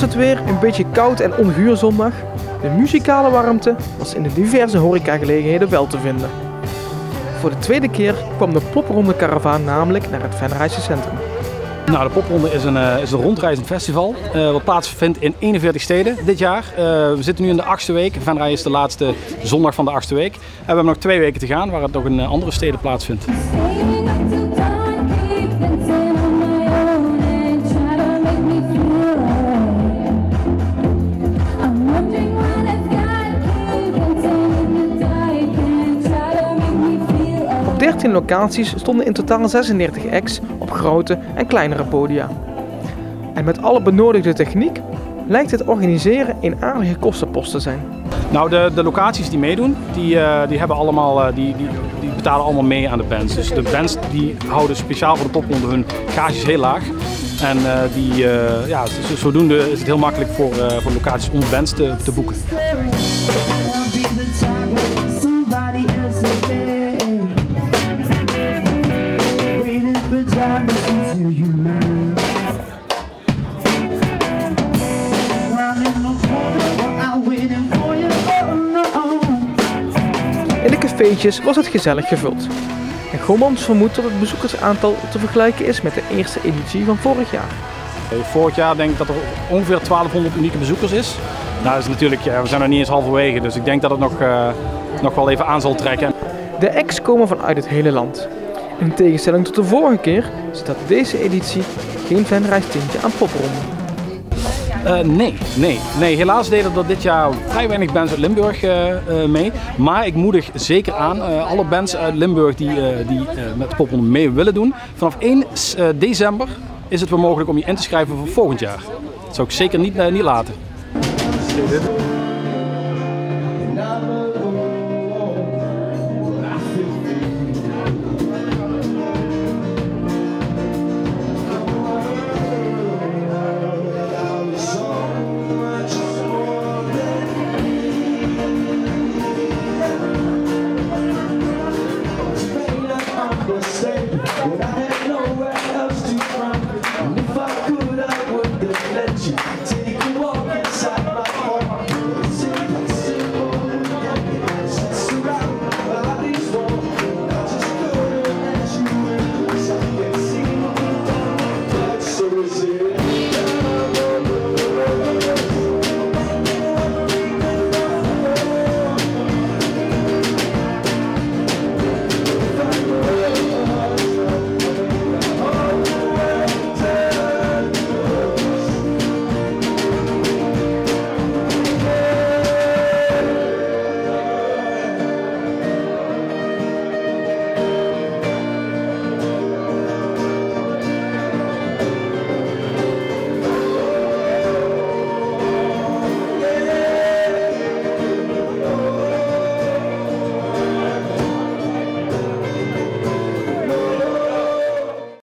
het weer een beetje koud en onguur zondag, de muzikale warmte was in de diverse horecagelegenheden wel te vinden. Voor de tweede keer kwam de Popronde Karavaan namelijk naar het Venraadse centrum. Nou, de Popronde is een rondreizend festival wat plaatsvindt in 41 steden dit jaar. We zitten nu in de 8e week. Venray is de laatste zondag van de 8e week. En we hebben nog 2 weken te gaan waar het nog in andere steden plaatsvindt. Op 13 locaties stonden in totaal 36 acts op grote en kleinere podia. En met alle benodigde techniek lijkt het organiseren een aardige kostenpost te zijn. Nou, de locaties die meedoen, die hebben allemaal, die betalen allemaal mee aan de bands. Dus de bands die houden speciaal voor de Popronde hun gages heel laag. En zodoende is het heel makkelijk voor locaties om bands te boeken. In de cafeetjes was het gezellig gevuld. En Gommans vermoedt dat het bezoekersaantal te vergelijken is met de eerste editie van vorig jaar. Vorig jaar denk ik dat er ongeveer 1200 unieke bezoekers is. Nou, dat is natuurlijk, we zijn nog niet eens halverwege, dus ik denk dat het nog wel even aan zal trekken. De acts komen vanuit het hele land. In tegenstelling tot de vorige keer staat deze editie geen Venrays tintje aan Popronde. Nee. Helaas deden er dit jaar vrij weinig bands uit Limburg mee. Maar ik moedig zeker aan alle bands uit Limburg die met de Popronde mee willen doen. Vanaf 1 december is het weer mogelijk om je in te schrijven voor volgend jaar. Dat zou ik zeker niet laten. Stay